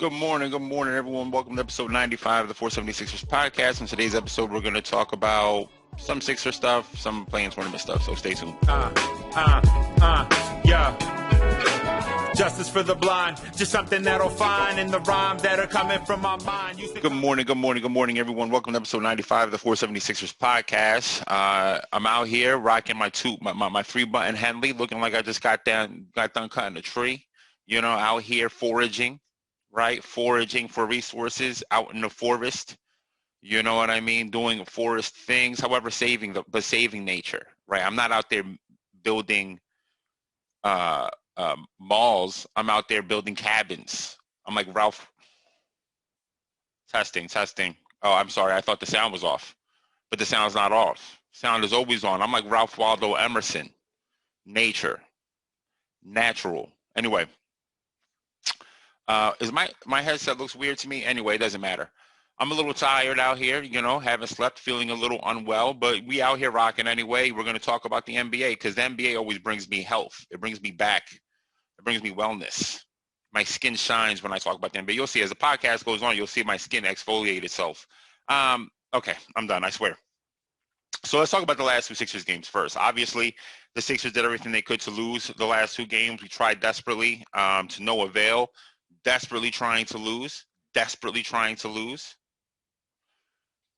Good morning, everyone. Welcome to episode 95 of the 476ers podcast. In today's episode, we're going to talk about some Sixer stuff, some playing tournament stuff, so stay tuned. Yeah. Justice for the blind, just something that'll find in the rhyme that are coming from my mind. Good morning, everyone. Welcome to episode 95 of the 476ers podcast. I'm out here rocking my 3-button Henley, looking like I just got done cutting a tree. You know, out here foraging. Right? Foraging for resources out in the forest. You know what I mean? Doing forest things, however, saving nature, right? I'm not out there building malls. I'm out there building cabins. I'm like Ralph. Testing. Oh, I'm sorry. I thought the sound was off, but the sound's not off. Sound is always on. I'm like Ralph Waldo Emerson. Nature. Natural. Anyway. Is my headset looks weird to me? Anyway, it doesn't matter. I'm a little tired out here, you know, haven't slept, feeling a little unwell, but we out here rocking anyway. We're going to talk about the NBA because the NBA always brings me health. It brings me back. It brings me wellness. My skin shines when I talk about the NBA. You'll see as the podcast goes on, you'll see my skin exfoliate itself. Okay, I'm done, I swear. So let's talk about the last two Sixers games first. Obviously, the Sixers did everything they could to lose the last two games. We tried desperately to no avail. Desperately trying to lose.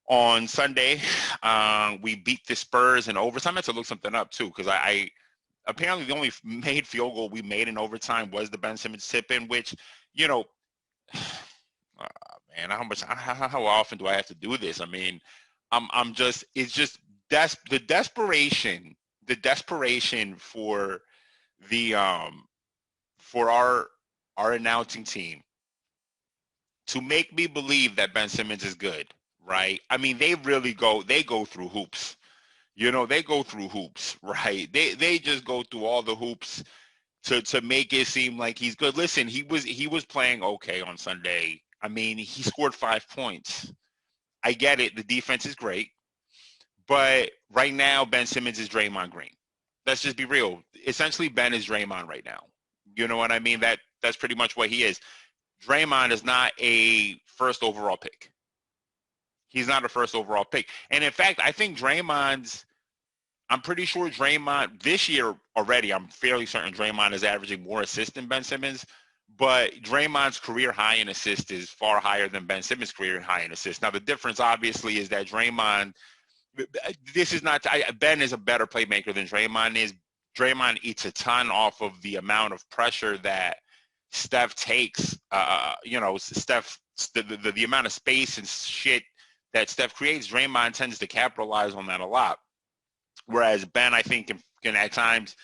On Sunday, we beat the Spurs in overtime. I had to look something up, too, because I apparently the only made field goal we made in overtime was the Ben Simmons tip-in, which, you know, man, how often do I have to do this? I mean, it's just the desperation for our announcing team to make me believe that Ben Simmons is good, right? I mean, they go through hoops. You know, they go through hoops, right? They just go through all the hoops to make it seem like he's good. Listen, he was playing okay on Sunday. I mean, he scored 5 points. I get it. The defense is great. But right now, Ben Simmons is Draymond Green. Let's just be real. Essentially, Ben is Draymond right now. You know what I mean? That's pretty much what he is. Draymond is not a first overall pick. He's not a first overall pick. And in fact, I think I'm pretty sure Draymond, this year already, I'm fairly certain Draymond is averaging more assists than Ben Simmons. But Draymond's career high in assists is far higher than Ben Simmons' career high in assists. Now, the difference, obviously, is that Ben is a better playmaker than Draymond is. Draymond eats a ton off of the amount of pressure that Steph takes. Steph, the amount of space and shit that Steph creates, Draymond tends to capitalize on that a lot. Whereas Ben, I think, can at times,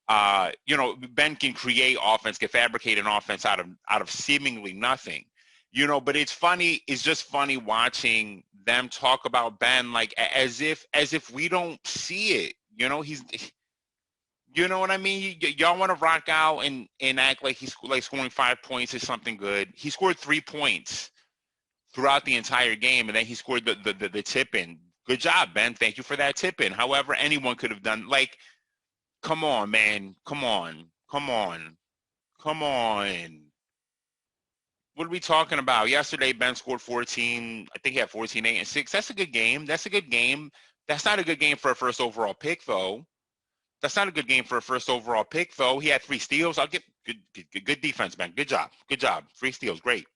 Ben can create offense, can fabricate an offense out of seemingly nothing. You know, but it's just funny watching them talk about Ben like as if we don't see it. You know, you know what I mean? Y'all want to rock out and act like he's like scoring 5 points is something good. He scored 3 points throughout the entire game, and then he scored the tip-in. Good job, Ben. Thank you for that tip-in. However, anyone could have done, like, come on, man. Come on. What are we talking about? Yesterday, Ben scored 14. I think he had 14, 8, and 6. That's a good game. That's not a good game for a first overall pick, though. He had 3 steals. I'll get good defense, man. Good job. 3 steals. Great.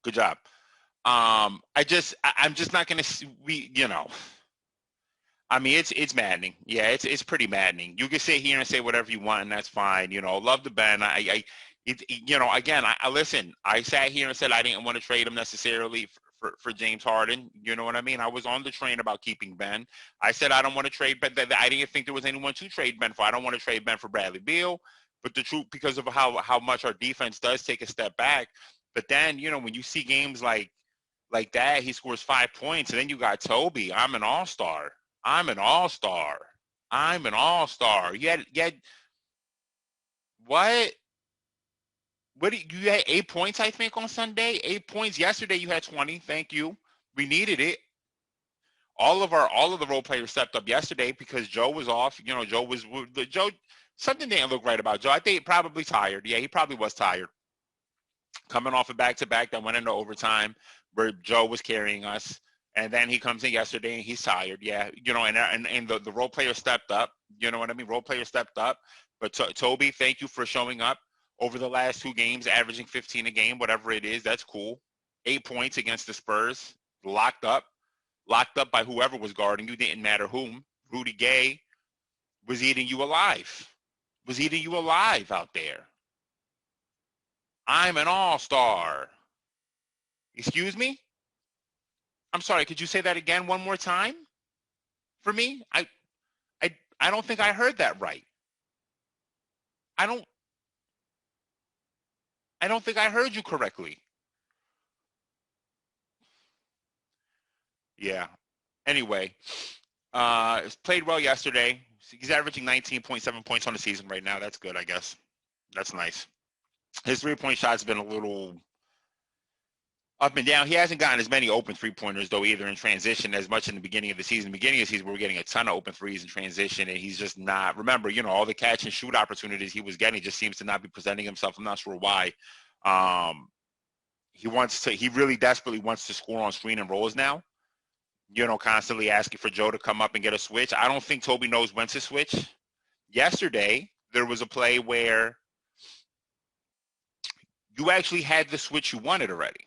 Good job. I'm just not going to, I mean, it's maddening. Yeah, it's pretty maddening. You can sit here and say whatever you want, and that's fine. You know, love the Ben. Listen, I sat here and said I didn't want to trade him necessarily for James Harden. You know what I mean? I was on the train about keeping Ben. I said I don't want to trade Ben. I didn't think there was anyone to trade Ben for. I don't want to trade Ben for Bradley Beal. But the truth, because of how much our defense does take a step back. But then, you know, when you see games like that, he scores 5 points, and then you got Toby. I'm an all-star. Yeah. What? You had 8 points, I think, on Sunday. 8 points. Yesterday you had 20. Thank you. We needed it. All of the role players stepped up yesterday because Joe was off. You know, Joe something didn't look right about Joe. I think he probably tired. Yeah, he probably was tired. coming off a back-to-back that went into overtime where Joe was carrying us. And then he comes in yesterday and he's tired. Yeah, and the role player stepped up. You know what I mean? Role player stepped up. But Toby, thank you for showing up over the last 2 games, averaging 15 a game, whatever it is. That's cool. 8 points against the Spurs, locked up by whoever was guarding you. Didn't matter whom. Rudy Gay was eating you alive. Out there. I'm an all-star. Excuse me? I'm sorry, could you say that again one more time for me? I don't think I heard that right. I don't think I heard you correctly. Yeah. Anyway, played well yesterday. He's averaging 19.7 points on the season right now. That's good, I guess. That's nice. His three-point shot's been a little up and down. He hasn't gotten as many open three-pointers, though, either in transition as much in the beginning of the season. In the beginning of the season, we were getting a ton of open threes in transition, and he's just not. Remember, all the catch and shoot opportunities he was getting just seems to not be presenting himself. I'm not sure why. He really desperately wants to score on screen and rolls now. Constantly asking for Joe to come up and get a switch. I don't think Toby knows when to switch. Yesterday, there was a play where you actually had the switch you wanted already.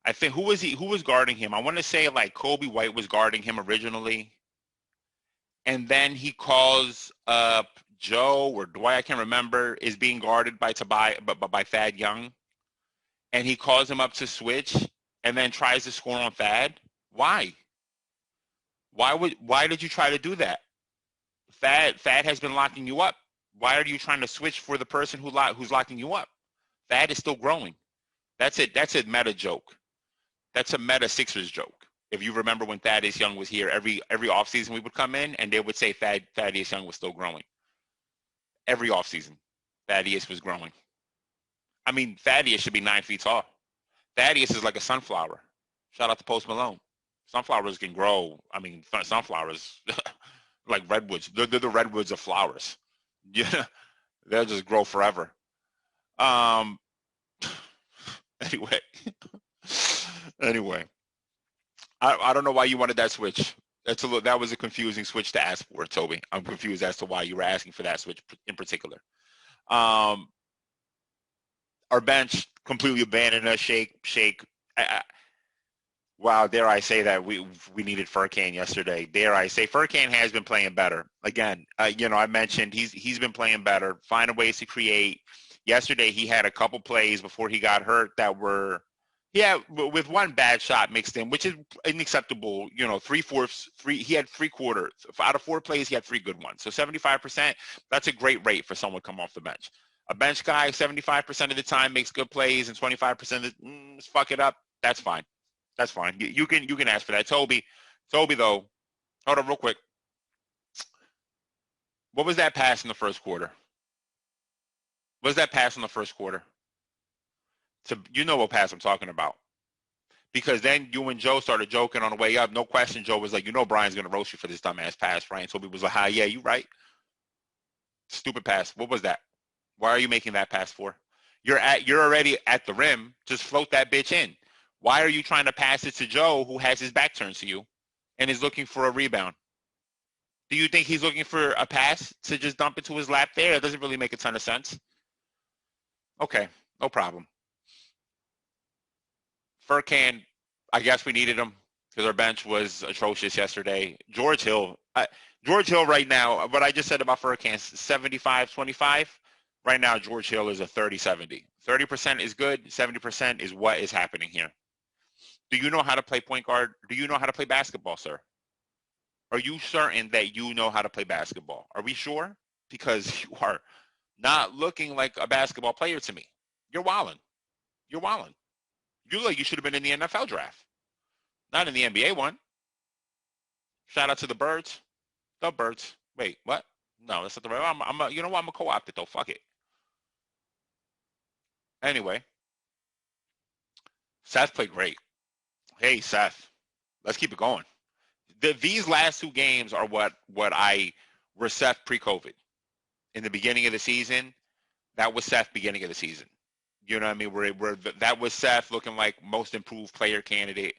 I think who was guarding him? I want to say like Kobe White was guarding him originally. And then he calls up Joe or Dwight, I can't remember, is being guarded by Thad Young. And he calls him up to switch and then tries to score on Thad. Why? Why did you try to do that? Thad has been locking you up. Why are you trying to switch for the person who's locking you up? Thad is still growing. That's it. That's a meta joke. That's a meta Sixers joke. If you remember when Thaddeus Young was here, every offseason we would come in and they would say Thaddeus Young was still growing. Every offseason, Thaddeus was growing. I mean, Thaddeus should be 9 feet tall. Thaddeus is like a sunflower. Shout out to Post Malone. Sunflowers can grow. I mean, sunflowers, like redwoods. They're the redwoods of flowers. Yeah, they'll just grow forever. Anyway, I don't know why you wanted that switch. That was a confusing switch to ask for, Toby. I'm confused as to why you were asking for that switch in particular. Our bench completely abandoned us. Shake. Wow, dare I say that we needed Furkan yesterday. Dare I say Furkan has been playing better. Again, I mentioned he's been playing better, finding ways to create. Yesterday he had a couple plays before he got hurt that were, with one bad shot mixed in, which is unacceptable. He had 3 quarters. Out of 4 plays, he had 3 good ones. So 75%, that's a great rate for someone to come off the bench. A bench guy, 75% of the time makes good plays and 25% of the fuck it up. That's fine. That's fine. You can ask for that. Toby though, hold on real quick. What was that pass in the first quarter? What was that pass in the first quarter? You know what pass I'm talking about. Because then you and Joe started joking on the way up. No question, Joe was like, Brian's going to roast you for this dumbass pass, right? And Toby was like, yeah, you right. Stupid pass. What was that? Why are you making that pass for? You're already at the rim. Just float that bitch in. Why are you trying to pass it to Joe, who has his back turned to you and is looking for a rebound? Do you think he's looking for a pass to just dump it to his lap there? It doesn't really make a ton of sense. Okay, no problem. Furkan, I guess we needed him because our bench was atrocious yesterday. George Hill right now, what I just said about Furkan, 75-25. Right now, George Hill is a 30-70. 30% is good. 70% is what is happening here. Do you know how to play point guard? Do you know how to play basketball, sir? Are you certain that you know how to play basketball? Are we sure? Because you are not looking like a basketball player to me. You're wilding. You look like you should have been in the NFL draft, not in the NBA one. Shout out to the Birds. The Birds. Wait, what? No, that's not the right one. I'm going to co-opt it, though. Fuck it. Anyway, Seth played great. Hey, Seth, let's keep it going. These last 2 games are what I were Seth pre-COVID. In the beginning of the season, that was Seth beginning of the season. You know what I mean? Where that was Seth looking like most improved player candidate.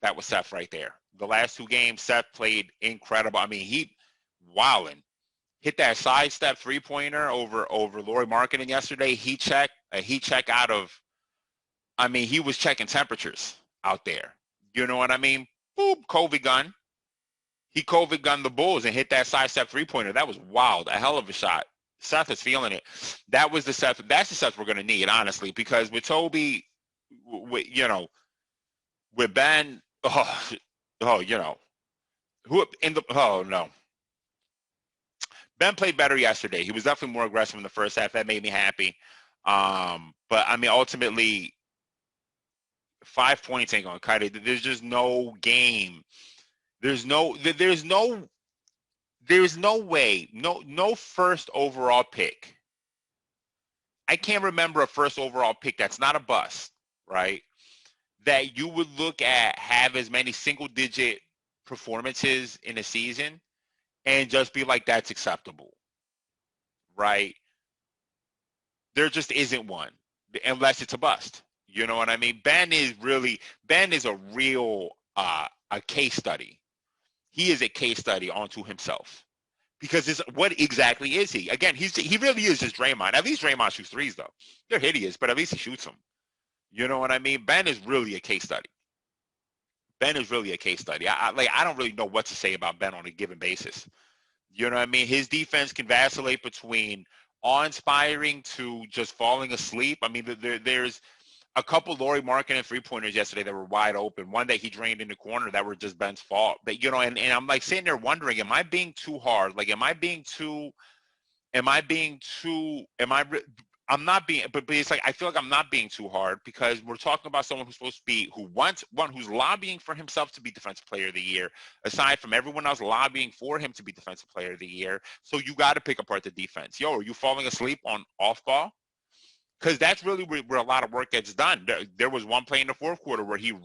That was Seth right there. The last 2 games, Seth played incredible. I mean, he wilding. Hit that sidestep 3-pointer over Lauri Markkanen yesterday. He check out of. I mean, he was checking temperatures out there. You know what I mean? Boop, COVID gun. He COVID gunned the Bulls and hit that sidestep 3-pointer. That was wild. A hell of a shot. Seth is feeling it. That was the Seth. That's the Seth we're going to need, honestly, because with Toby, with Ben, oh no. Ben played better yesterday. He was definitely more aggressive in the first half. That made me happy. But I mean, ultimately, 5 points ain't gonna cut it. There's just no game. There's no way. No first overall pick. I can't remember a first overall pick that's not a bust, right? That you would look at have as many single digit performances in a season and just be like, that's acceptable, right? There just isn't one unless it's a bust. You know what I mean? Ben is a real a case study. He is a case study onto himself. Because what exactly is he? Again, he really is just Draymond. At least Draymond shoots threes though. They're hideous, but at least he shoots them. You know what I mean? Ben is really a case study. Ben is really a case study. I don't really know what to say about Ben on a given basis. You know what I mean? His defense can vacillate between awe-inspiring to just falling asleep. I mean, there's a couple Lauri Markkanen 3-pointers yesterday that were wide open. One that he drained in the corner that were just Ben's fault. But, and I'm like sitting there wondering, am I being too hard? Like, am I being too, I'm not being, but it's like, I feel like I'm not being too hard because we're talking about someone who's supposed to be, who's lobbying for himself to be Defensive Player of the Year, aside from everyone else lobbying for him to be Defensive Player of the Year. So you got to pick apart the defense. Yo, are you falling asleep on off ball? Because that's really where a lot of work gets done. There was one play in the fourth quarter where he's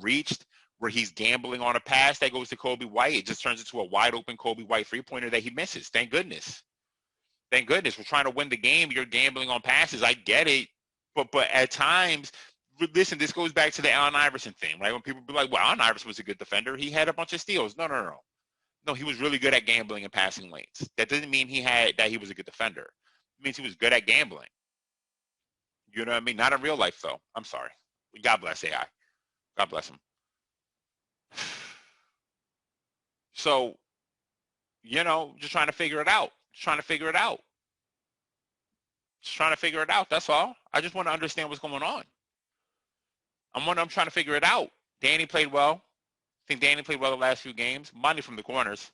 gambling on a pass that goes to Kobe White. It just turns into a wide open Kobe White 3-pointer that he misses. Thank goodness. Thank goodness. We're trying to win the game. You're gambling on passes. I get it. But at times, listen, this goes back to the Allen Iverson thing, right? When people be like, well, Allen Iverson was a good defender. He had a bunch of steals. No. No, he was really good at gambling and passing lanes. That doesn't mean that he was a good defender. It means he was good at gambling. You know what I mean? Not in real life, though. I'm sorry. God bless AI. God bless him. So, just trying to figure it out. Just trying to figure it out. That's all. I just want to understand what's going on. I'm trying to figure it out. Danny played well. I think Danny played well the last few games. Money from the corners.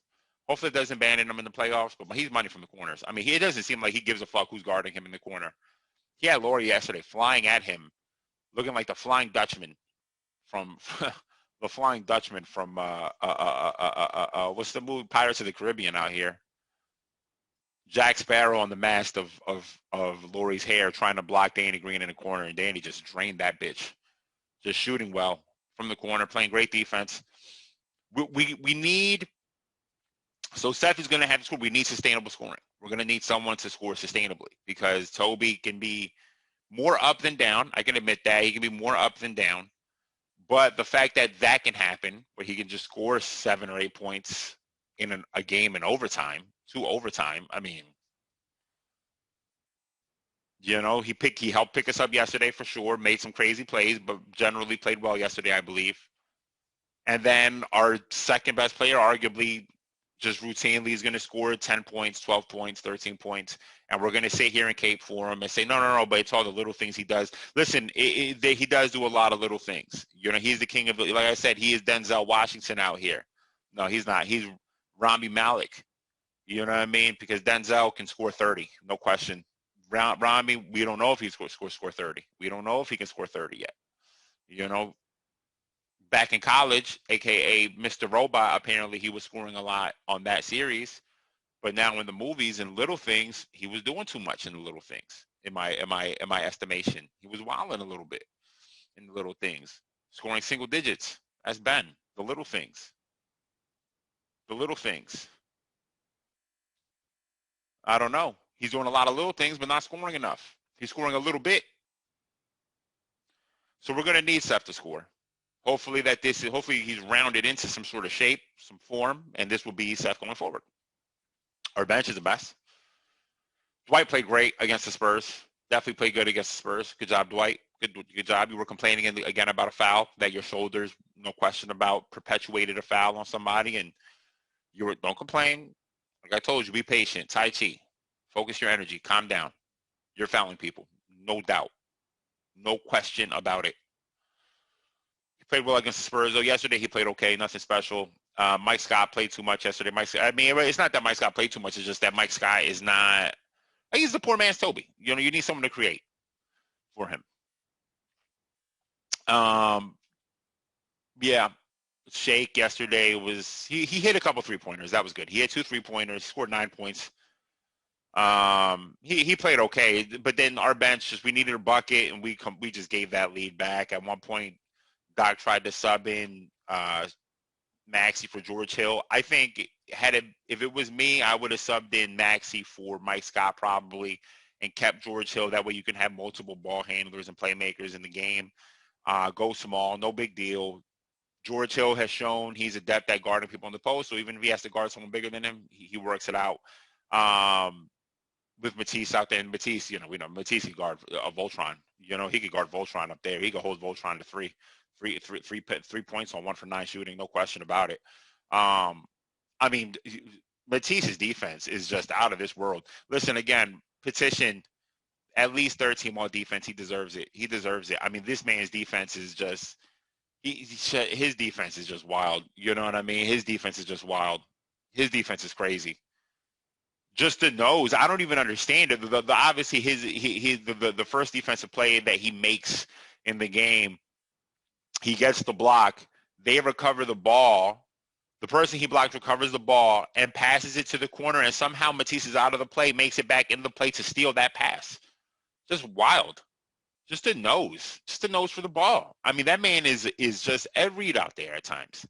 Hopefully it doesn't abandon him in the playoffs, but he's money from the corners. I mean, it doesn't seem like he gives a fuck who's guarding him in the corner. He had Lauri yesterday flying at him, looking like the Flying Dutchman from the Flying Dutchman from what's the movie Pirates of the Caribbean out here? Jack Sparrow on the mast of Lauri's hair trying to block Danny Green in the corner, and Danny just drained that bitch. Just shooting well from the corner, playing great defense. We need, so Seth is going to have to score. We need sustainable scoring. We're going to need someone to score sustainably because Toby can be more up than down. I can admit that. He can be more up than down. But the fact that can happen, where he can just score 7 or 8 points in a game in overtime, 2 overtime, I mean, he helped pick us up yesterday for sure, made some crazy plays, but generally played well yesterday, I believe. And then our second best player, arguably, just routinely is going to score 10 points, 12 points, 13 points. And we're going to sit here and cape for him and say, no, but it's all the little things he does. Listen, he does do a lot of little things. He's the king of, like I said, he is Denzel Washington out here. No, he's not. He's Rami Malek. You know what I mean? Because Denzel can score 30, no question. Rami, we don't know if he can score 30. We don't know if he can score 30 yet. Back in college, aka Mr. Robot, apparently he was scoring a lot on that series. But now in the movies and little things, he was doing too much in the little things. In my estimation, he was wilding a little bit in the little things, scoring single digits. That's Ben. The little things. The little things. I don't know. He's doing a lot of little things, but not scoring enough. He's scoring a little bit. So we're going to need Seth to score. Hopefully he's rounded into some sort of shape, some form, and this will be Seth going forward. Our bench is the best. Dwight played great against the Spurs. Definitely played good against the Spurs. Good job, Dwight. Good job. You were complaining again about a foul that your shoulders, no question about, perpetuated a foul on somebody, and don't complain. Like I told you, be patient. Tai Chi. Focus your energy. Calm down. You're fouling people. No doubt. No question about it. He played well against the Spurs, though. Yesterday he played okay. Nothing special. Mike Scott played too much yesterday. It's not that Mike Scott played too much. It's just that Mike Scott is not. He's the poor man's Toby. You need someone to create for him. Yeah. Shake yesterday was he hit a couple 3-pointers. That was good. He hit 2 3-pointers, scored 9 points. He played okay, but then our bench we needed a bucket, and we just gave that lead back. At one point, Doc tried to sub in Maxey for George Hill. I think if it was me, I would have subbed in Maxey for Mike Scott probably, and kept George Hill. That way you can have multiple ball handlers and playmakers in the game. Go small, no big deal. George Hill has shown he's adept at guarding people in the post, so even if he has to guard someone bigger than him, he works it out. With Matisse out there, and Matisse, we know Matisse can guard a Voltron. He could guard Voltron up there. He could hold Voltron to three points on 1 for 9 shooting, no question about it. Matisse's defense is just out of this world. Listen, again, petition at least 13 all defense. He deserves it. This man's defense is just. His defense is just wild. You know what I mean? His defense is just wild. His defense is crazy. Just the nose. I don't even understand it. Obviously, the first defensive play that he makes in the game, he gets the block. They recover the ball. The person he blocked recovers the ball and passes it to the corner, and somehow Matisse is out of the play, makes it back in the play to steal that pass. Just wild. Just a nose for the ball. That man is just Ed Reed out there at times.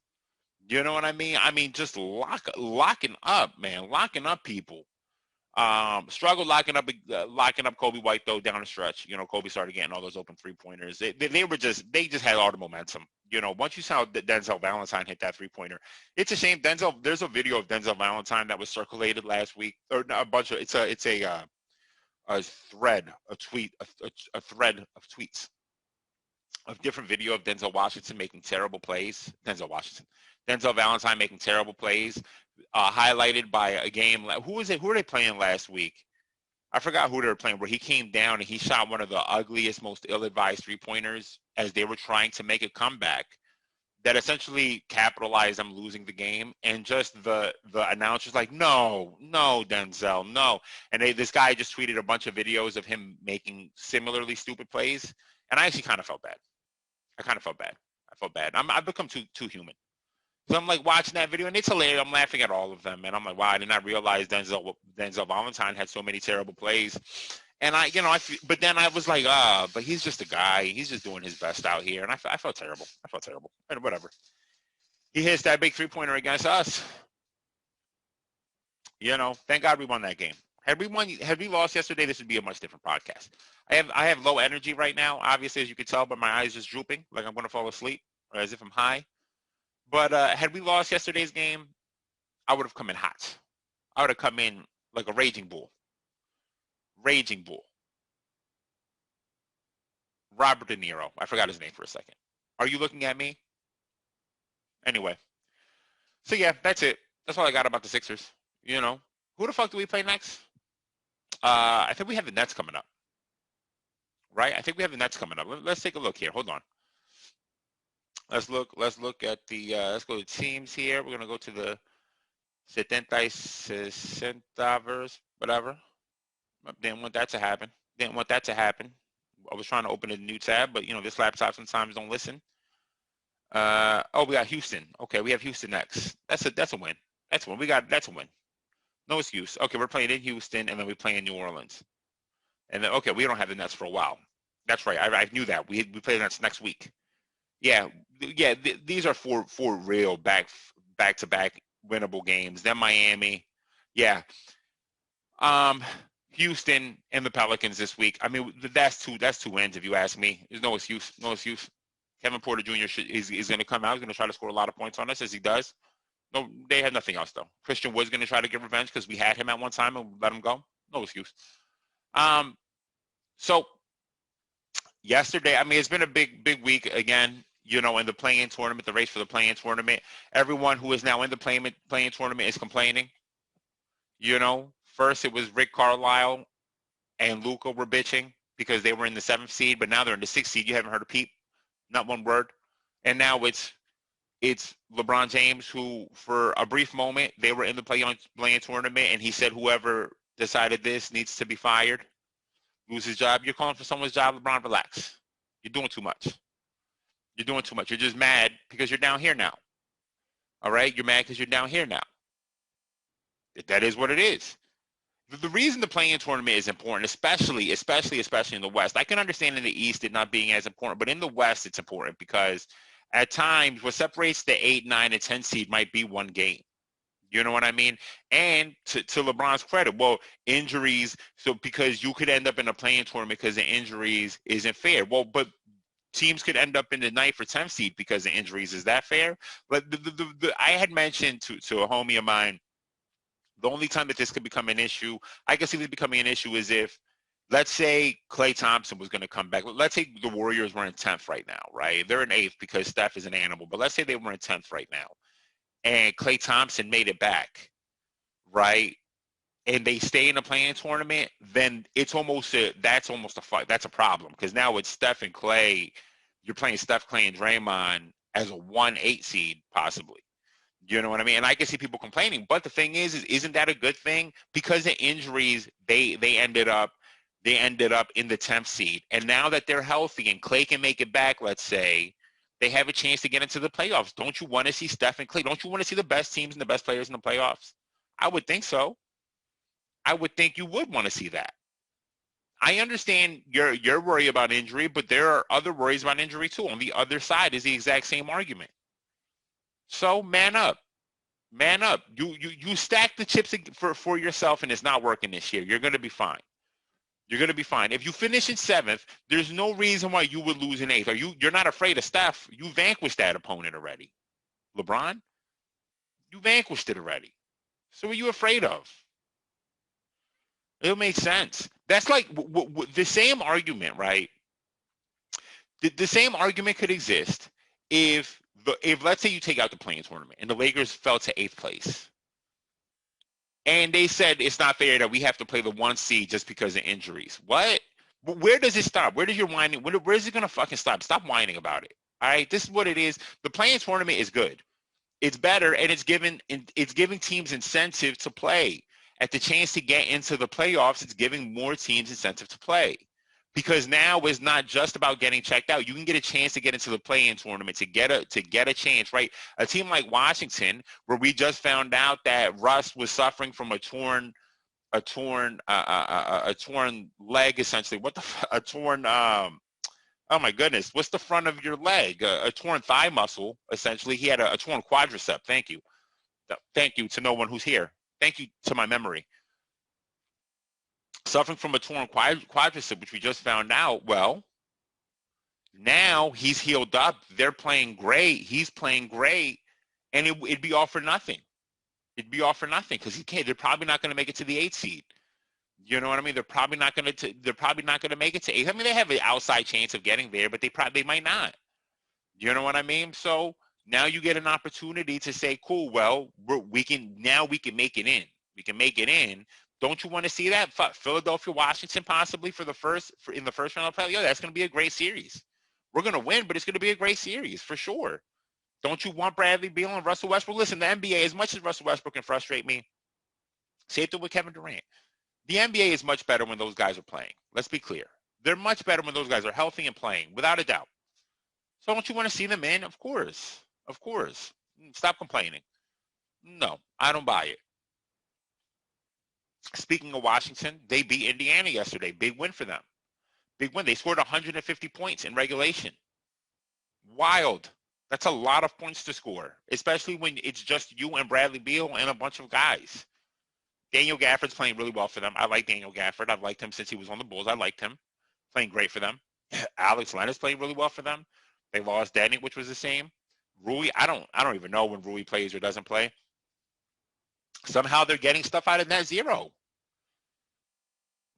You know what I mean? Just locking up, man, locking up people. Struggled locking up Kobe White though down the stretch. Kobe started getting all those open 3-pointers. They just had all the momentum. Once you saw Denzel Valentine hit that 3-pointer, it's a shame. There's a video of Denzel Valentine that was circulated last week, or a bunch of. It's a thread of tweets of different video of Denzel Washington making terrible plays. Denzel Valentine making terrible plays, highlighted by a game. Who were they playing last week? I forgot who they were playing, where he came down and he shot one of the ugliest, most ill-advised 3-pointers as they were trying to make a comeback that essentially capitalized them losing the game. And just the announcers like, no, Denzel, no. And this guy just tweeted a bunch of videos of him making similarly stupid plays. And I actually kind of felt bad. I felt bad. I've become too human. So I'm like watching that video, and it's hilarious. I'm laughing at all of them, and I'm like, wow, I did not realize Denzel Valentine had so many terrible plays. And but then I was like, but he's just a guy. He's just doing his best out here, and I felt terrible. And whatever. He hits that big 3-pointer against us. Thank God we won that game. Had we lost yesterday, this would be a much different podcast. I have low energy right now, obviously, as you can tell, but my eyes just drooping, like I'm going to fall asleep, or as if I'm high. But had we lost yesterday's game, I would have come in hot. I would have come in like a raging bull. Robert De Niro. I forgot his name for a second. Are you looking at me? Anyway. So, yeah, that's it. That's all I got about the Sixers. Who the fuck do we play next? I think we have the Nets coming up. Right? I think we have the Nets coming up. Let's take a look here. Hold on. Let's look at the let's go to teams here. We're gonna go to the 60 verse, whatever. Didn't want that to happen. I was trying to open a new tab, but this laptop sometimes don't listen. We got Houston. Okay, we have Houston next. That's a win. That's a win. No excuse. Okay, we're playing in Houston, and then we play in New Orleans. And then we don't have the Nets for a while. That's right. I knew that. We play the Nets next week. Yeah. These are four real back-to-back winnable games. Then Miami. Yeah. Houston and the Pelicans this week. I mean, that's two wins if you ask me. There's no excuse. No excuse. Kevin Porter Jr. is going to come out. He's going to try to score a lot of points on us as he does. No, they had nothing else though. Christian Wood's going to try to get revenge because we had him at one time and let him go. No excuse. So yesterday, I mean, it's been a big week again. You know, in the play-in tournament, the race for the play-in tournament. Everyone who is now in the play-in tournament is complaining. You know, first it was Rick Carlisle and Luka were bitching because they were in the 7th seed, but now they're in the 6th seed. You haven't heard a peep, not one word. And now it's LeBron James who, for a brief moment, they were in the play-in tournament, and he said whoever decided this needs to be fired, lose his job. You're calling for someone's job, LeBron, relax. You're doing too much. You're doing too much. You're just mad because you're down here now. All right? You're mad because you're down here now. That is what it is. The reason the play-in tournament is important, especially in the West. I can understand in the East it not being as important, but in the West it's important because at times what separates the 8, 9, and 10 seed might be one game. You know what I mean? And to LeBron's credit, well, injuries, so because you could end up in a play-in tournament because of injuries isn't fair. Well, but teams could end up in the 9th or 10th seed because of injuries. Is that fair? But I had mentioned to a homie of mine, the only time that this could become an issue, I can see this becoming an issue, is if, let's say, Klay Thompson was going to come back. Let's say the Warriors were in 10th right now, right? They're in 8th because Steph is an animal. But let's say they were in 10th right now, and Klay Thompson made it back, right? And they stay in the play-in tournament, then that's almost a fight. That's a problem because now it's Steph and Klay. You're playing Steph, Klay, and Draymond as a 1-8 seed possibly. You know what I mean? And I can see people complaining, but the thing is isn't that a good thing? Because of injuries, they ended up in the 10th seed, and now that they're healthy and Klay can make it back, let's say, they have a chance to get into the playoffs. Don't you want to see Steph and Klay? Don't you want to see the best teams and the best players in the playoffs? I would think so. I would think you would want to see that. I understand your worry about injury, but there are other worries about injury too. On the other side is the exact same argument. So man up. Man up. You stack the chips for yourself, and it's not working this year. You're going to be fine. You're going to be fine. If you finish in 7th, there's no reason why you would lose in 8th. You're not afraid of Steph. You vanquished that opponent already. LeBron, you vanquished it already. So what are you afraid of? It'll make sense. That's like the same argument, right? The same argument could exist if let's say you take out the play-in tournament and the Lakers fell to 8th place, and they said it's not fair that we have to play the 1 seed just because of injuries. What? Where does it stop? Where does your whining? Where is it gonna fucking stop? Stop whining about it. All right, this is what it is. The play-in tournament is good. It's better, and it's giving teams incentive to play. At the chance to get into the playoffs, it's giving more teams incentive to play. Because now it's not just about getting checked out. You can get a chance to get into the play-in tournament, to get a chance, right? A team like Washington, where we just found out that Russ was suffering from a torn leg, essentially. A torn oh my goodness, what's the front of your leg? A torn thigh muscle, essentially. He had a torn quadricep. Thank you. Thank you to no one who's here. Thank you to my memory. Suffering from a torn quadricep, which we just found out. Well, now he's healed up. They're playing great. He's playing great. And it'd be all for nothing. It'd be all for nothing because they're probably not going to make it to the 8th seed. You know what I mean? They're probably not going to make it to 8th. I mean, they have an outside chance of getting there, but they might not. You know what I mean? So now you get an opportunity to say, cool, well, we can make it in. We can make it in. Don't you want to see that? Philadelphia, Washington, possibly in the first round of play? Yo, that's going to be a great series. We're going to win, but it's going to be a great series for sure. Don't you want Bradley Beal and Russell Westbrook? Listen, the NBA, as much as Russell Westbrook can frustrate me, same thing with Kevin Durant. The NBA is much better when those guys are playing. Let's be clear. They're much better when those guys are healthy and playing, without a doubt. So don't you want to see them in? Of course. Of course. Stop complaining. No, I don't buy it. Speaking of Washington, they beat Indiana yesterday. Big win for them. Big win. They scored 150 points in regulation. Wild. That's a lot of points to score, especially when it's just you and Bradley Beal and a bunch of guys. Daniel Gafford's playing really well for them. I like Daniel Gafford. I've liked him since he was on the Bulls. I liked him. Playing great for them. Alex Leonard's playing really well for them. They lost Danny, which was the same. Rui, I don't even know when Rui plays or doesn't play. Somehow they're getting stuff out of Net Zero.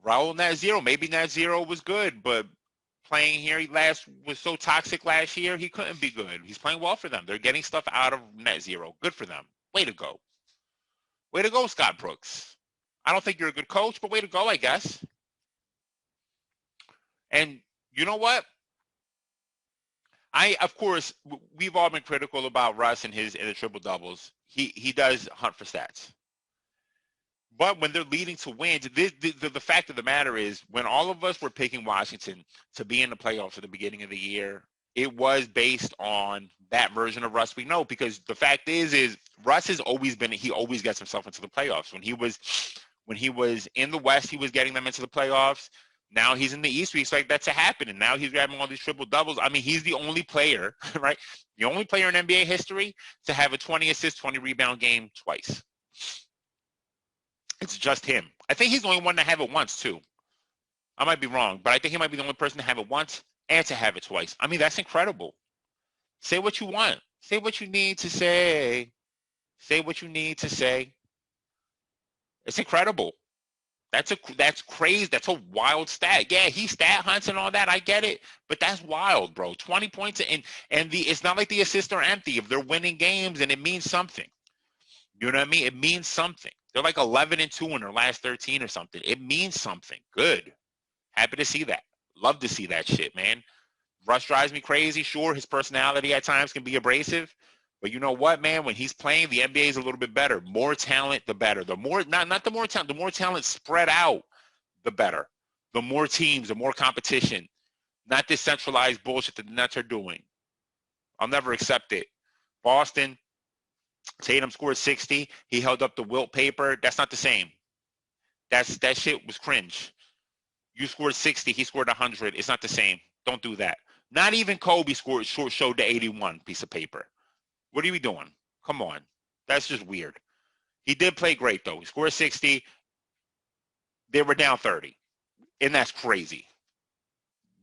Raul Net Zero. Maybe Net Zero was good, but playing here was so toxic last year, he couldn't be good. He's playing well for them. They're getting stuff out of Net Zero. Good for them. Way to go. Way to go, Scott Brooks. I don't think you're a good coach, but way to go, I guess. And you know what? Of course, we've all been critical about Russ and the triple doubles. He does hunt for stats. But when they're leading to wins, the fact of the matter is, when all of us were picking Washington to be in the playoffs at the beginning of the year, it was based on that version of Russ we know. Because the fact is Russ has always been, he always gets himself into the playoffs. When he was in the West, he was getting them into the playoffs. Now he's in the East. We expect that to happen. And now he's grabbing all these triple doubles. I mean, he's the only player, right? The only player in NBA history to have a 20 assist, 20 rebound game twice. It's just him. I think he's the only one to have it once, too. I might be wrong, but I think he might be the only person to have it once and to have it twice. I mean, that's incredible. Say what you want. Say what you need to say. Say what you need to say. It's incredible. That's crazy. That's a wild stat. Yeah, he stat hunts and all that. I get it, but that's wild, bro. 20 points and it's not like the assists are empty. If they're winning games, and it means something. You know what I mean? It means something. They're like 11-2 in their last 13 or something. It means something. Good. Happy to see that. Love to see that shit, man. Russ drives me crazy. Sure, his personality at times can be abrasive. But you know what, man? When he's playing, the NBA is a little bit better. More talent, the better. The more talent spread out, the better. The more teams, the more competition. Not this centralized bullshit that the Nets are doing. I'll never accept it. Boston, Tatum scored 60. He held up the Wilt paper. That's not the same. That shit was cringe. You scored 60. He scored 100. It's not the same. Don't do that. Not even Kobe showed the 81 piece of paper. What are we doing? Come on. That's just weird. He did play great, though. He scored 60. They were down 30. And that's crazy.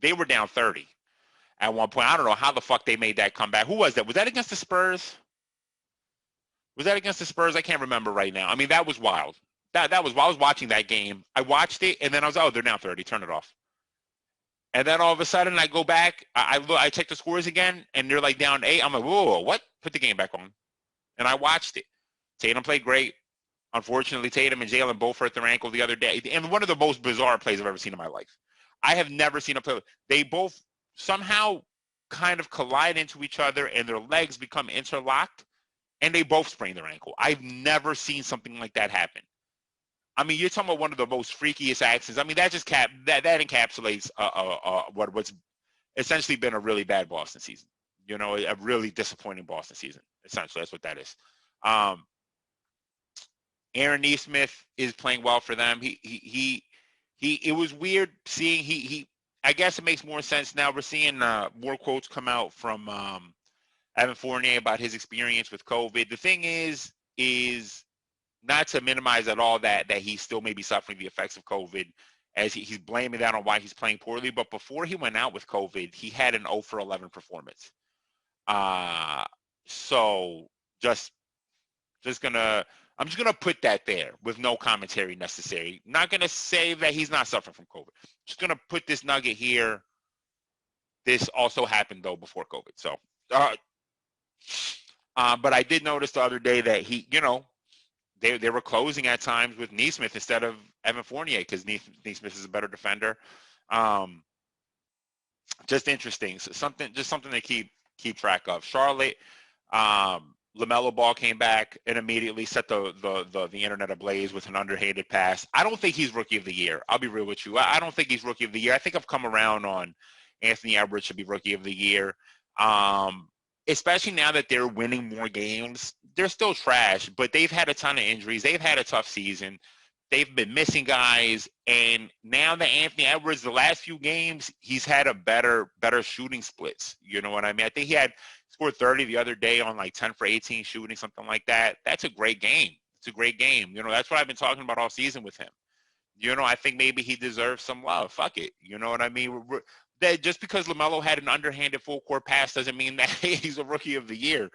They were down 30 at one point. I don't know how the fuck they made that comeback. Who was that? Was that against the Spurs? I can't remember right now. I mean, that was wild. That was while I was watching that game. I watched it, and then I was, oh, they're down 30. Turn it off. And then all of a sudden, I go back. I check the scores again, and they're like down 8. I'm like, whoa, what? Put the game back on. And I watched it. Tatum played great. Unfortunately, Tatum and Jalen both hurt their ankle the other day. And one of the most bizarre plays I've ever seen in my life. I have never seen a play. They both somehow kind of collide into each other, and their legs become interlocked, and they both sprain their ankle. I've never seen something like that happen. I mean, you're talking about one of the most freakiest accidents. I mean, that just that encapsulates what's essentially been a really bad Boston season. You know, a really disappointing Boston season. Essentially, that's what that is. Aaron Nesmith is playing well for them. He it was weird seeing he I guess it makes more sense now. We're seeing more quotes come out from Evan Fournier about his experience with COVID. The thing is not to minimize at all that he's still maybe suffering the effects of COVID, as he's blaming that on why he's playing poorly. But before he went out with COVID, he had an 0 for 11 performance. So I'm just gonna put that there with no commentary necessary. Not gonna say that he's not suffering from COVID. Just gonna put this nugget here. This also happened though before COVID. So, but I did notice the other day that they were closing at times with Nesmith instead of Evan Fournier because Nesmith is a better defender. Just interesting. So something to keep track of. Charlotte, LaMelo Ball came back and immediately set the internet ablaze with an underhanded pass. I don't think he's rookie of the year. I'll be real with you. I don't think he's rookie of the year. I think I've come around on Anthony Edwards should be rookie of the year. Especially now that they're winning more games. They're still trash, but they've had a ton of injuries. They've had a tough season. They've been missing guys, and now that Anthony Edwards, the last few games, he's had a better shooting splits. You know what I mean? I think he scored 30 the other day on like 10 for 18 shooting, something like that. That's a great game. It's a great game. You know, that's what I've been talking about all season with him. You know, I think maybe he deserves some love. Fuck it. You know what I mean? That just because LaMelo had an underhanded full court pass doesn't mean that he's a rookie of the year.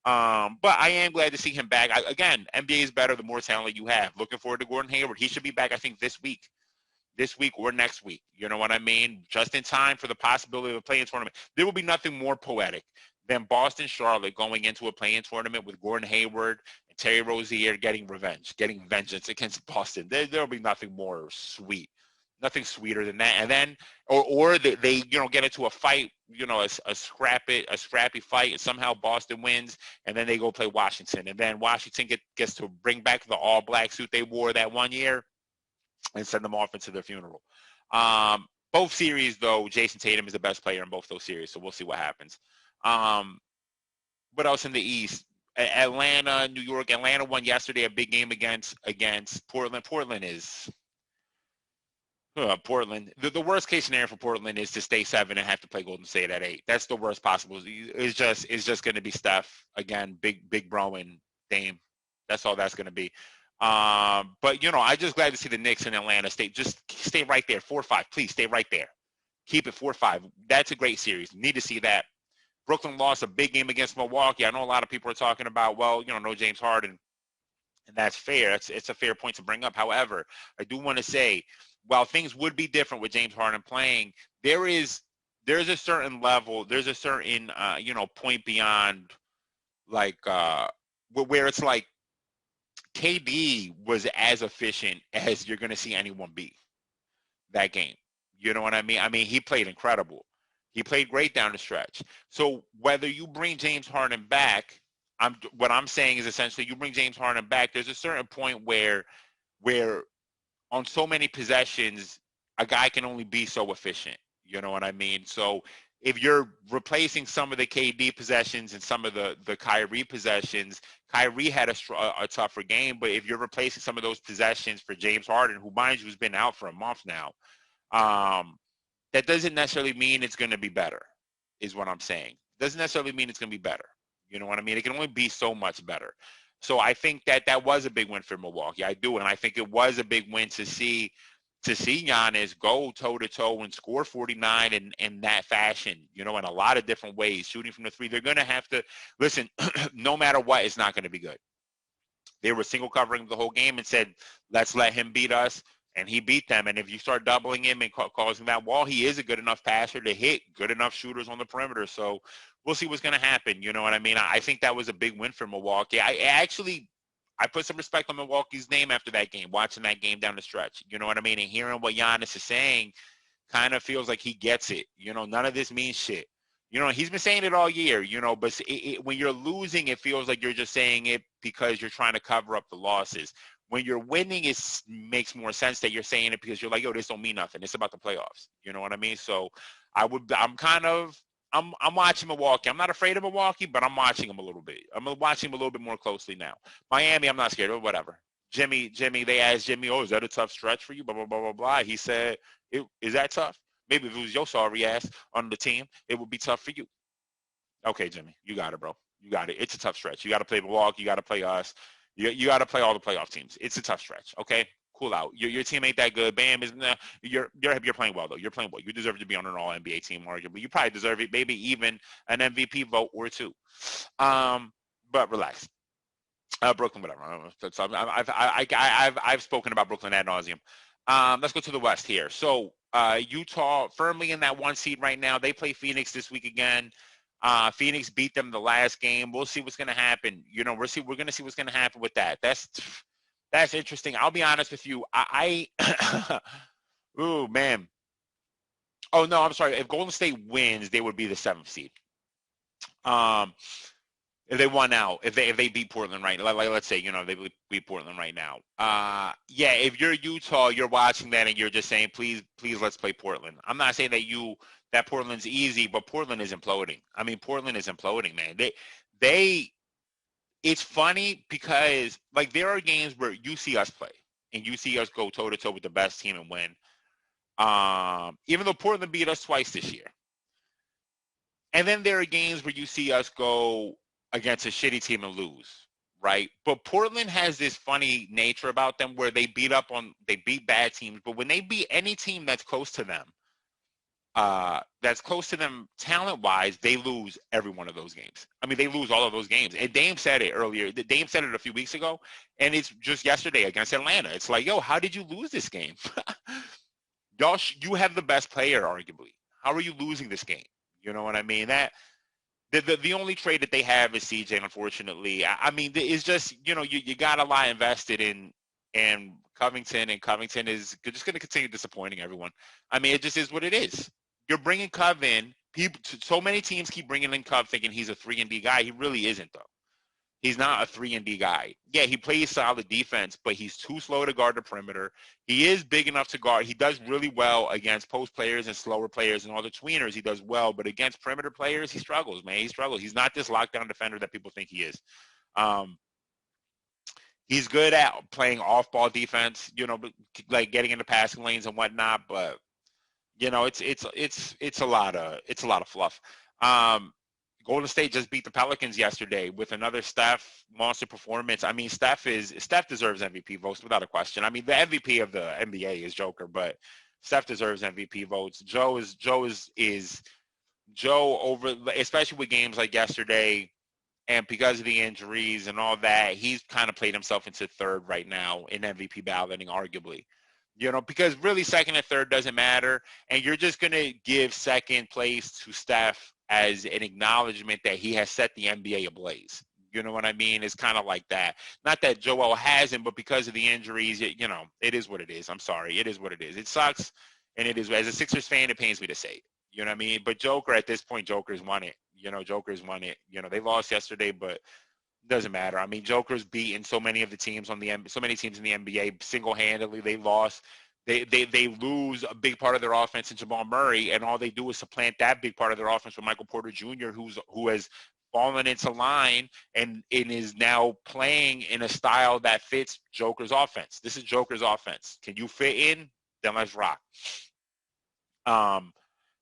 But I am glad to see him back. Again, NBA is better the more talent you have. Looking forward to Gordon Hayward. He should be back, I think, this week or next week. You know what I mean? Just in time for the possibility of a play-in tournament. There will be nothing more poetic than Boston Charlotte going into a play-in tournament with Gordon Hayward and Terry Rozier getting vengeance against Boston. There'll be nothing more sweet. Nothing sweeter than that. And then, or they get into a fight, a scrappy fight, and somehow Boston wins, and then they go play Washington, and then Washington gets to bring back the all-black suit they wore that one year and send them off into their funeral. Both series, though, Jason Tatum is the best player in both those series, so we'll see what happens. What else in the East? Atlanta, New York. Atlanta won yesterday, a big game against Portland. Portland is Portland. The worst case scenario for Portland is to stay 7 and have to play Golden State at 8. That's the worst possible. It's just going to be Steph again, big bro and Dame. That's all that's going to be. But I just glad to see the Knicks and Atlanta just stay right there, 4-5. Please stay right there. Keep it 4-5. That's a great series. Need to see that. Brooklyn lost a big game against Milwaukee. I know a lot of people are talking about, well, no James Harden, and that's fair. It's a fair point to bring up. However, I do want to say, while things would be different with James Harden playing, there's a certain level, there's a certain point beyond like where it's like KD was as efficient as you're going to see anyone be that game. You know what I mean? I mean, he played incredible. He played great down the stretch. So whether you bring James Harden back, what I'm saying is essentially you bring James Harden back, there's a certain point where on so many possessions, a guy can only be so efficient. You know what I mean? So if you're replacing some of the KD possessions and some of the Kyrie possessions, Kyrie had a tougher game. But if you're replacing some of those possessions for James Harden, who, mind you, has been out for a month now, that doesn't necessarily mean it's going to be better, is what I'm saying. Doesn't necessarily mean it's going to be better. You know what I mean? It can only be so much better. So I think that was a big win for Milwaukee. I do, and I think it was a big win to see Giannis go toe-to-toe and score 49 in that fashion, in a lot of different ways, shooting from the three. They're going to have to, listen, no matter what, it's not going to be good. They were single covering the whole game and said, let's let him beat us. And he beat them. And if you start doubling him and causing that wall, he is a good enough passer to hit good enough shooters on the perimeter. So we'll see what's going to happen. You know what I mean? I think that was a big win for Milwaukee. I put some respect on Milwaukee's name after that game, watching that game down the stretch. You know what I mean? And hearing what Giannis is saying kind of feels like he gets it. None of this means shit. He's been saying it all year, but when you're losing, it feels like you're just saying it because you're trying to cover up the losses. When you're winning, it makes more sense that you're saying it because you're like, yo, this don't mean nothing. It's about the playoffs. You know what I mean? So I'm watching Milwaukee. I'm not afraid of Milwaukee, but I'm watching them a little bit. I'm watching them a little bit more closely now. Miami, I'm not scared of, whatever. Jimmy, they asked Jimmy, oh, is that a tough stretch for you? Blah, blah, blah, blah, blah. He said, is that tough? Maybe if it was your sorry ass on the team, it would be tough for you. Okay, Jimmy, you got it, bro. You got it. It's a tough stretch. You got to play Milwaukee. You got to play us. You got to play all the playoff teams. It's a tough stretch. Okay, cool out. Your team ain't that good. Bam is you're playing well though. You're playing well. You deserve to be on an All NBA team, arguably. You probably deserve it, maybe even an MVP vote or two. But relax. Brooklyn, whatever. So I've spoken about Brooklyn ad nauseum. Let's go to the West here. So Utah firmly in that 1 seed right now. They play Phoenix this week again. Phoenix beat them the last game. We'll see what's going to happen. We're going to see what's going to happen with that. That's interesting. I'll be honest with you. Oh man. Oh no, I'm sorry. If Golden State wins, they would be the 7th seed. If they won out, if they beat Portland right, like let's say, they beat Portland right now. Yeah, if you're Utah, you're watching that and you're just saying, please, let's play Portland. I'm not saying that Portland's easy, but Portland is imploding. I mean, Portland is imploding, man. It's funny because like there are games where you see us play and you see us go toe to toe with the best team and win. Even though Portland beat us twice this year. And then there are games where you see us go against a shitty team and lose, right? But Portland has this funny nature about them where they beat bad teams, but when they beat any team that's close to them talent-wise, they lose every one of those games. I mean, they lose all of those games. And Dame said it earlier. Dame said it a few weeks ago, and it's just yesterday against Atlanta. It's like, yo, how did you lose this game? You have the best player, arguably. How are you losing this game? You know what I mean? The only trade that they have is CJ, unfortunately. I mean, it's just, you got a lot invested in Covington, and Covington is just going to continue disappointing everyone. I mean, it just is what it is. You're bringing Cov in. So many teams keep bringing in Cov thinking he's a 3-and-D guy. He really isn't, though. He's not a 3-and-D guy. Yeah, he plays solid defense, but he's too slow to guard the perimeter. He is big enough to guard. He does really well against post players and slower players and all the tweeners. He does well, but against perimeter players, he struggles, man. He struggles. He's not this lockdown defender that people think he is. He's good at playing off-ball defense, like getting into passing lanes and whatnot. But it's a lot of fluff. Golden State just beat the Pelicans yesterday with another Steph monster performance. I mean, Steph deserves MVP votes without a question. I mean, the MVP of the NBA is Joker, but Steph deserves MVP votes. Joe over, especially with games like yesterday, and because of the injuries and all that, he's kind of played himself into third right now in MVP balloting, arguably. Because really second and third doesn't matter, and you're just going to give second place to Steph as an acknowledgement that he has set the NBA ablaze. You know what I mean? It's kind of like that. Not that Joel hasn't, but because of the injuries, it is what it is. I'm sorry. It is what it is. It sucks, and it is. As a Sixers fan, it pains me to say it. You know what I mean? But Joker, at this point, Joker's won it. Joker's won it. They lost yesterday, but doesn't matter. I mean, Joker's beaten so many of the teams so many teams in the NBA single-handedly. They lost. They lose a big part of their offense in Jamal Murray, and all they do is supplant that big part of their offense with Michael Porter Jr., who has fallen into line and is now playing in a style that fits Joker's offense. This is Joker's offense. Can you fit in? Then let's rock.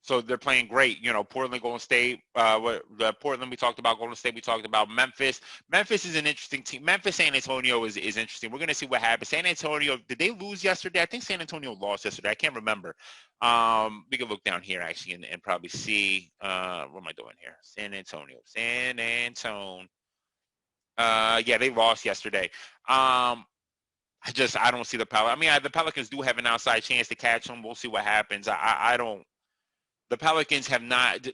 So they're playing great. Portland, Golden State. Portland, we talked about. Golden State, we talked about. Memphis. Memphis is an interesting team. Memphis, San Antonio is interesting. We're going to see what happens. San Antonio, did they lose yesterday? I think San Antonio lost yesterday. I can't remember. We can look down here, actually, and probably see. What am I doing here? San Antonio. Yeah, they lost yesterday. I don't see the Pelicans. I mean, the Pelicans do have an outside chance to catch them. We'll see what happens. I don't. The Pelicans have not.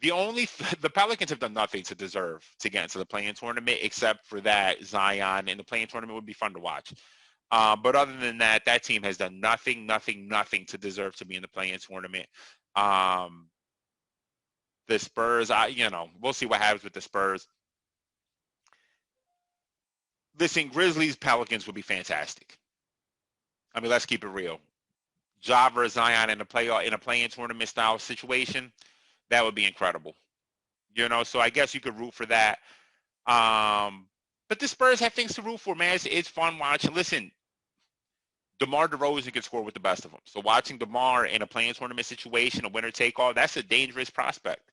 The Pelicans have done nothing to deserve to get into the play-in tournament, except for that Zion, and the play-in tournament would be fun to watch. But other than that, that team has done nothing to deserve to be in the play-in tournament. The Spurs, we'll see what happens with the Spurs. Listen, Grizzlies, Pelicans would be fantastic. I mean, let's keep it real. Ja versus Zion in a play-in tournament style situation, that would be incredible. So I guess you could root for that. But the Spurs have things to root for, man. It's fun watching. Listen, DeMar DeRozan can score with the best of them. So watching DeMar in a play-in tournament situation, a winner-take-all, that's a dangerous prospect.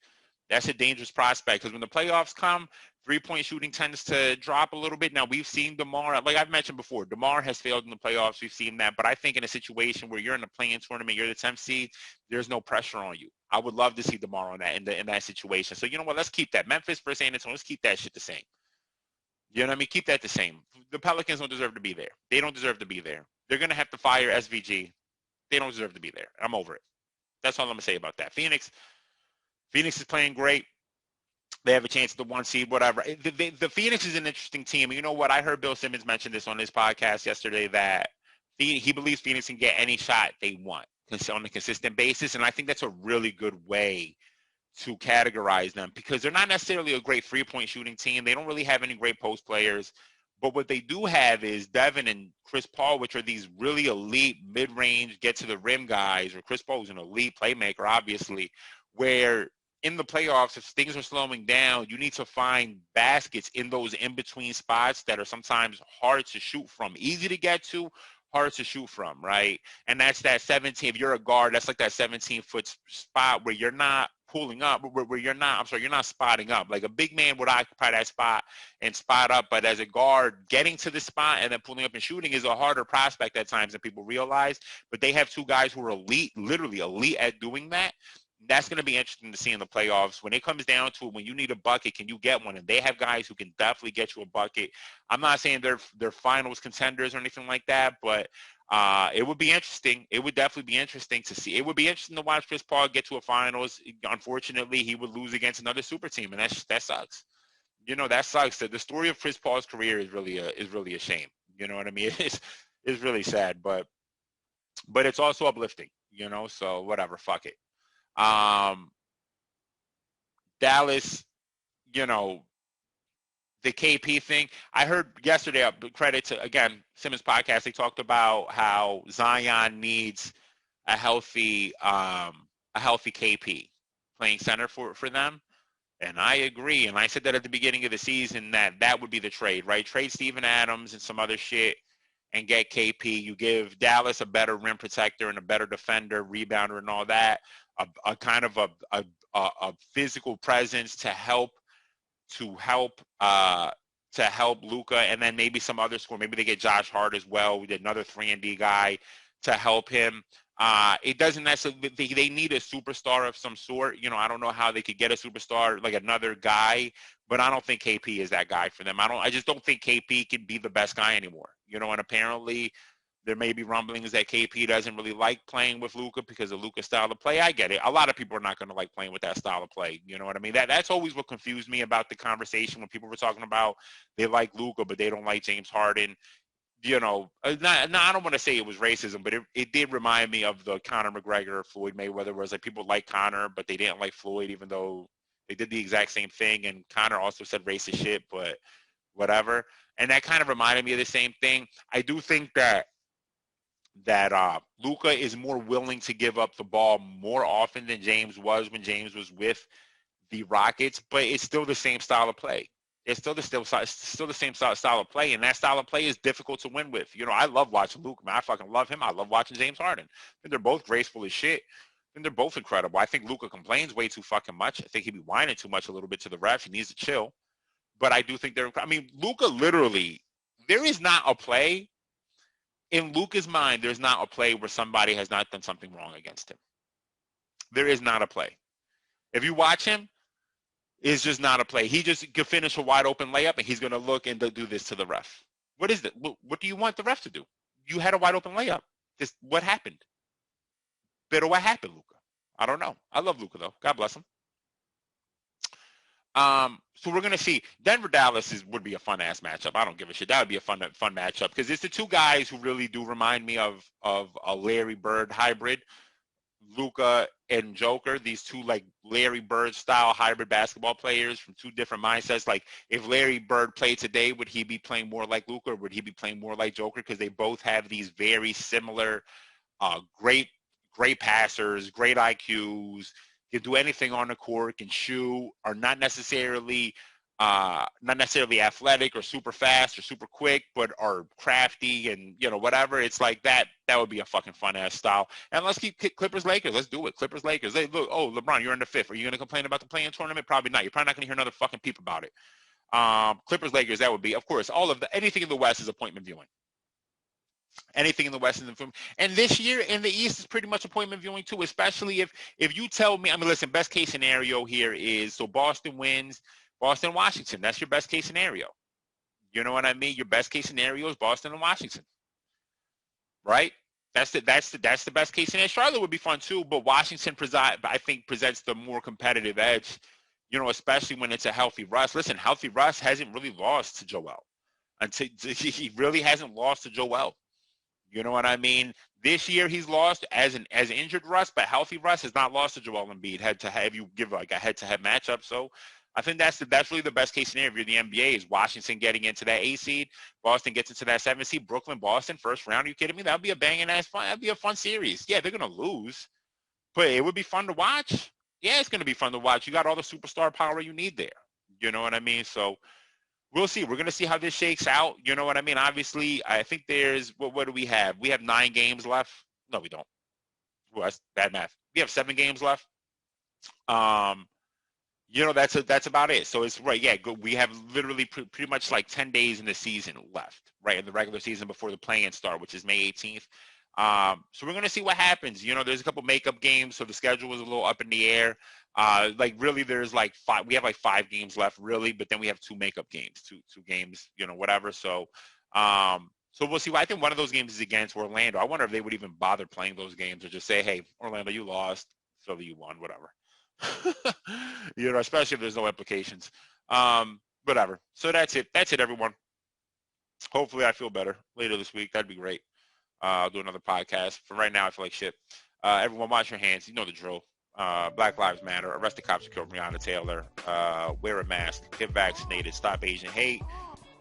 That's a dangerous prospect because when the playoffs come, three-point shooting tends to drop a little bit. Now, we've seen DeMar, like I've mentioned before, DeMar has failed in the playoffs. We've seen that. But I think in a situation where you're in a play-in tournament, you're the 10th seed, there's no pressure on you. I would love to see DeMar on that in that situation. So, you know what? Let's keep that. Memphis versus San Antonio, let's keep that shit the same. You know what I mean? Keep that the same. The Pelicans don't deserve to be there. They don't deserve to be there. They're going to have to fire SVG. They don't deserve to be there. I'm over it. That's all I'm going to say about that. Phoenix is playing great. They have a chance at the 1 seed, whatever. The Phoenix is an interesting team. You know what? I heard Bill Simmons mention this on his podcast yesterday that he believes Phoenix can get any shot they want on a consistent basis, and I think that's a really good way to categorize them because they're not necessarily a great three-point shooting team. They don't really have any great post players, but what they do have is Devin and Chris Paul, which are these really elite mid-range, get-to-the-rim guys, or Chris Paul is an elite playmaker, obviously, where in the playoffs, if things are slowing down, you need to find baskets in those in-between spots that are sometimes hard to shoot from. Easy to get to, hard to shoot from, right? And that's that 17, if you're a guard, that's like that 17-foot spot where you're not pulling up, where you're not. I'm sorry, you're not spotting up. Like a big man would occupy that spot and spot up, but as a guard, getting to the spot and then pulling up and shooting is a harder prospect at times than people realize. But they have two guys who are elite, literally elite at doing that. That's going to be interesting to see in the playoffs. When it comes down to it, when you need a bucket, can you get one? And they have guys who can definitely get you a bucket. I'm not saying they're finals contenders or anything like that, but it would be interesting. It would definitely be interesting to see. It would be interesting to watch Chris Paul get to a finals. Unfortunately, he would lose against another super team, and that sucks. That sucks. The story of Chris Paul's career is really a shame. You know what I mean? It's really sad, but it's also uplifting. So whatever. Fuck it. Dallas, you know, the KP thing. I heard yesterday, credit to, again, Simmons podcast, they talked about how Zion needs a healthy KP playing center for them. And I agree. And I said that at the beginning of the season that would be the trade, right? Trade Steven Adams and some other shit and get KP. You give Dallas a better rim protector and a better defender, rebounder, and all that. A kind of a physical presence to help Luka, and then maybe some other score. Maybe they get Josh Hart as well. We did another 3-and-D guy to help him. It doesn't necessarily. They need a superstar of some sort. I don't know how they could get a superstar like another guy, but I don't think KP is that guy for them. I just don't think KP can be the best guy anymore. And apparently there may be rumblings that KP doesn't really like playing with Luka because of Luka's style of play. I get it. A lot of people are not going to like playing with that style of play. You know what I mean? That's always what confused me about the conversation when people were talking about they like Luka, but they don't like James Harden. I don't want to say it was racism, but it did remind me of the Conor McGregor, Floyd Mayweather, where it's like people like Conor, but they didn't like Floyd, even though they did the exact same thing. And Conor also said racist shit, but whatever. And that kind of reminded me of the same thing. I do think that Luka is more willing to give up the ball more often than James was when James was with the Rockets, but it's still the same style of play. It's still the same style of play, and that style of play is difficult to win with. I love watching Luka. Man, I fucking love him. I love watching James Harden. And they're both graceful as shit. And they're both incredible. I think Luka complains way too fucking much. I think he'd be whining too much a little bit to the refs. He needs to chill. But I do think Luka literally, there is not a play in Luka's mind, there's not a play where somebody has not done something wrong against him. There is not a play. If you watch him, it's just not a play. He just could finish a wide open layup, and he's going to look and do this to the ref. What is it? What do you want the ref to do? You had a wide open layup. What happened? But what happened, Luka? I don't know. I love Luka, though. God bless him. So we're gonna see. Denver Dallas would be a fun ass matchup. I don't give a shit. That would be a fun matchup because it's the two guys who really do remind me of a Larry Bird hybrid, Luka and Joker. These two like Larry Bird style hybrid basketball players from two different mindsets. Like if Larry Bird played today, would he be playing more like Luka or would he be playing more like Joker? Because they both have these very similar, great passers, great IQs. Can do anything on the court, can shoot, are not necessarily athletic or super fast or super quick, but are crafty and whatever. It's like that. That would be a fucking fun ass style. And let's keep Clippers Lakers. Let's do it. Clippers Lakers. They look. Oh, LeBron, you're in the fifth. Are you going to complain about the play-in tournament? Probably not. You're probably not going to hear another fucking peep about it. Clippers Lakers. That would be, of course, anything in the West is appointment viewing. Anything in the West and this year in the East is pretty much appointment viewing too, especially if you tell me, listen, best case scenario here is so Boston wins, Boston, Washington. That's your best case scenario. You know what I mean? Your best case scenario is Boston and Washington. Right? That's the best case scenario. Charlotte would be fun too, but Washington I think presents the more competitive edge, especially when it's a healthy Russ. Listen, healthy Russ hasn't really lost to Joel. He really hasn't lost to Joel. You know what I mean? This year he's lost as injured Russ, but healthy Russ has not lost to Joel Embiid head to head. You give like a head-to-head matchup. So I think that's really the best case scenario. If you're the NBA, is Washington getting into that 8 seed, Boston gets into that 7 seed, Brooklyn, Boston, first round. Are you kidding me? That'd be a banging ass fun. That'd be a fun series. Yeah, they're gonna lose, but it would be fun to watch. Yeah, it's gonna be fun to watch. You got all the superstar power you need there. You know what I mean? So we'll see. We're going to see how this shakes out. You know what I mean? Obviously, I think there's, what do we have? We have 9 games left. No, we don't. Well, that's bad math. We have 7 games left. That's about it. So it's right. Yeah, we have literally pretty much like 10 days in the season left, right, in the regular season before the play-in start, which is May 18th. So we're gonna see what happens. There's a couple makeup games, so the schedule was a little up in the air. Like really, there's like five. We have like 5 games left, really, but then we have 2 makeup games, two games, whatever. So we'll see. I think one of those games is against Orlando. I wonder if they would even bother playing those games or just say, "Hey, Orlando, you lost. Philly, you won. Whatever." Especially if there's no implications. Whatever. So that's it. That's it, everyone. Hopefully, I feel better later this week. That'd be great. I'll do another podcast. For right now, I feel like shit. Everyone, wash your hands. You know the drill. Black Lives Matter. Arrest the cops who killed Breonna Taylor. Wear a mask. Get vaccinated. Stop Asian hate.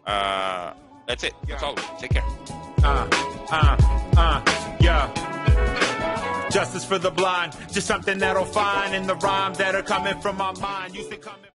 That's it. That's all of it. Take care. Yeah. Justice for the blind. Just something that'll find in the rhymes that are coming from my mind. Used to come